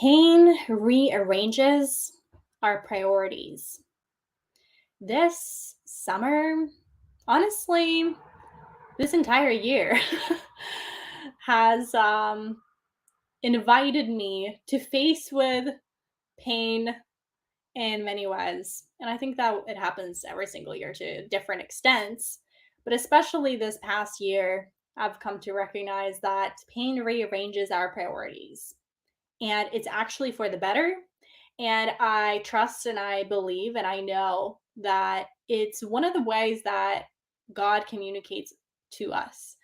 Pain rearranges our priorities. This summer, honestly, this entire year has invited me to face with pain in many ways. And I think that it happens every single year to different extents. But especially this past year, I've come to recognize that pain rearranges our priorities. And it's actually for the better. And I trust and I believe and I know that it's one of the ways that God communicates to us,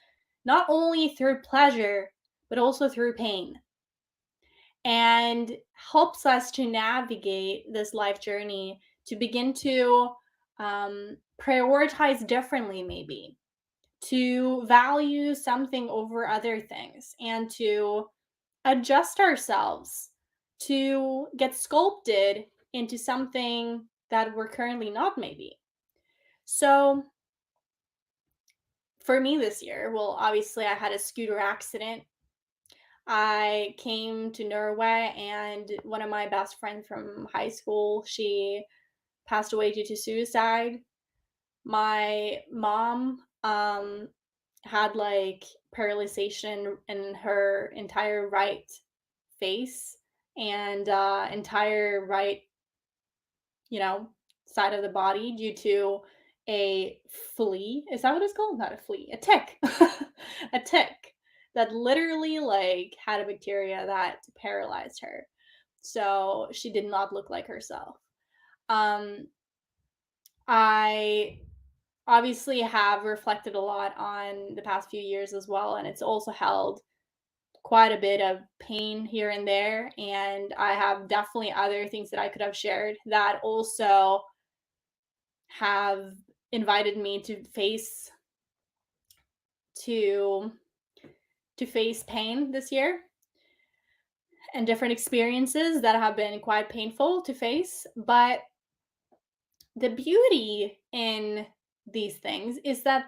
not only through pleasure, but also through pain, and helps us to navigate this life journey to begin to prioritize differently, maybe to value something over other things, and to adjust ourselves to get sculpted into something that we're currently not, maybe. So, for me this year, well, obviously, I had a scooter accident. I came to Norway, and one of my best friends from high school, she passed away due to suicide. My mom had like paralyzation in her entire right face and entire right, you know, side of the body due to a flea. Is that what it's called? Not a flea, a tick. A tick that literally like had a bacteria that paralyzed her. So she did not look like herself. Um, I obviously have reflected a lot on the past few years as well, and it's also held quite a bit of pain here and there. And I have definitely other things that I could have shared that also have invited me to to face pain this year, and different experiences that have been quite painful to face. But the beauty in these things is that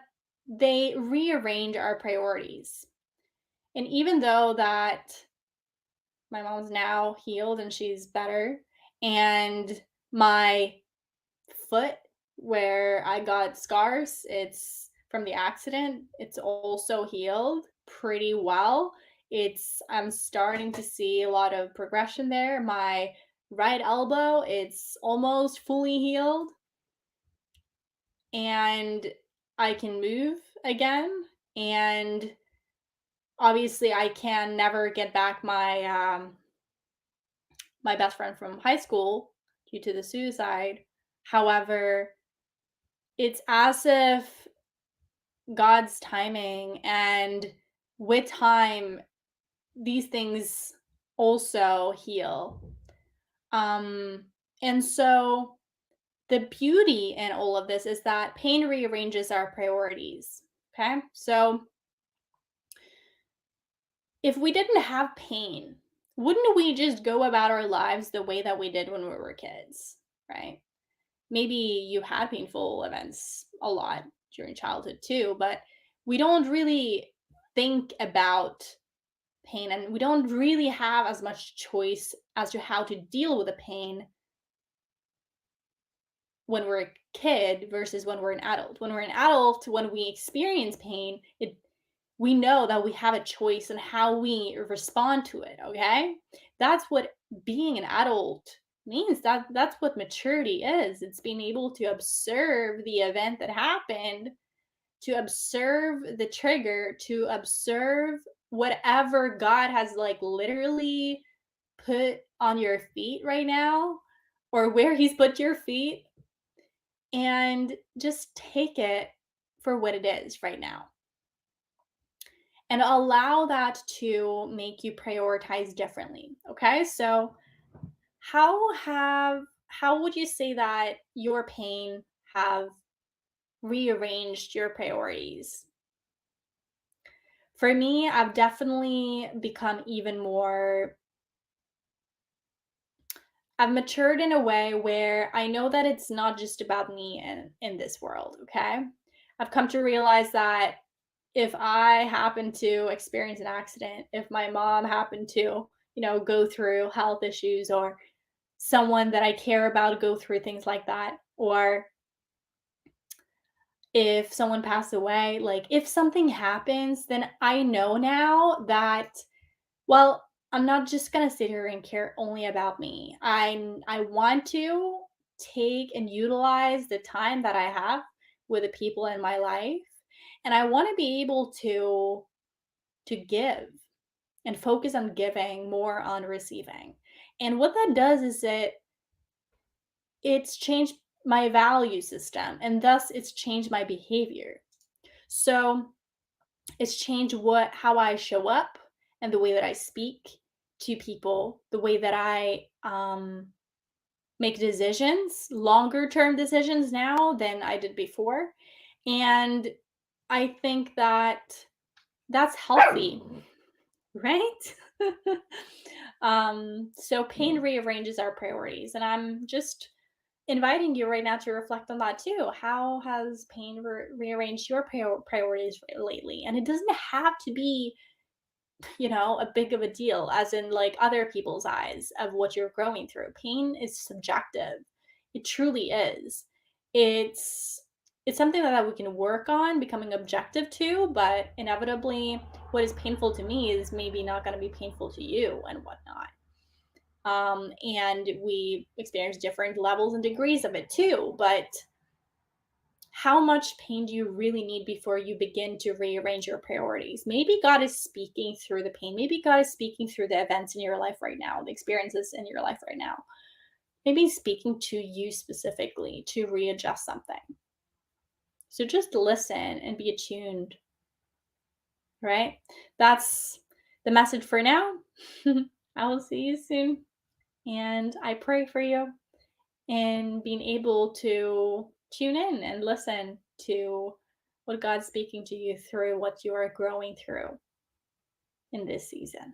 they rearrange our priorities. And even though that my mom's now healed and she's better, and my foot where I got scars, it's from the accident, it's also healed pretty well. I'm starting to see a lot of progression there. My right elbow, it's almost fully healed, and I can move again. And obviously I can never get back my best friend from high school due to the suicide. However, it's as if God's timing, and with time, these things also heal. Um, and so the beauty in all of this is that pain rearranges our priorities. Okay. So if we didn't have pain, wouldn't we just go about our lives the way that we did when we were kids? Right. Maybe you had painful events a lot during childhood too, but we don't really think about pain, and we don't really have as much choice as to how to deal with the pain when we're a kid versus when we're an adult. When we're an adult, when we experience pain, we know that we have a choice in how we respond to it, okay? That's what being an adult means. That's what maturity is. It's being able to observe the event that happened, to observe the trigger, to observe whatever God has like literally put on your feet right now, or where he's put your feet, and just take it for what it is right now, and allow that to make you prioritize differently. Okay? So, how would you say that your pain have rearranged your priorities? For me, I've definitely become even more I've matured in a way where I know that it's not just about me in this world, okay? I've come to realize that if I happen to experience an accident, if my mom happened to go through health issues, or someone that I care about go through things like that, or if someone passed away, like if something happens, then I know now that, well, I'm not just gonna sit here and care only about me. I want to take and utilize the time that I have with the people in my life, and I want to be able to give and focus on giving more on receiving. And what that does is it's changed my value system, and thus it's changed my behavior. So it's changed what how I show up and the way that I speak to people, the way that I make decisions, longer term decisions now than I did before. And I think that that's healthy, right? So pain rearranges our priorities. And I'm just inviting you right now to reflect on that too. How has pain rearranged your priorities lately? And it doesn't have to be, a big of a deal, as in like other people's eyes of what you're growing through. Pain is subjective. It truly is. It's it's something that we can work on becoming objective to, but inevitably what is painful to me is maybe not going to be painful to you and whatnot. And we experience different levels and degrees of it too, but how much pain do you really need before you begin to rearrange your priorities? Maybe God is speaking through the pain. Maybe God is speaking through the events in your life right now, the experiences in your life right now. Maybe He's speaking to you specifically to readjust something. So just listen and be attuned, right? That's the message for now. I will see you soon. And I pray for you and being able to tune in and listen to what God's speaking to you through what you are growing through in this season.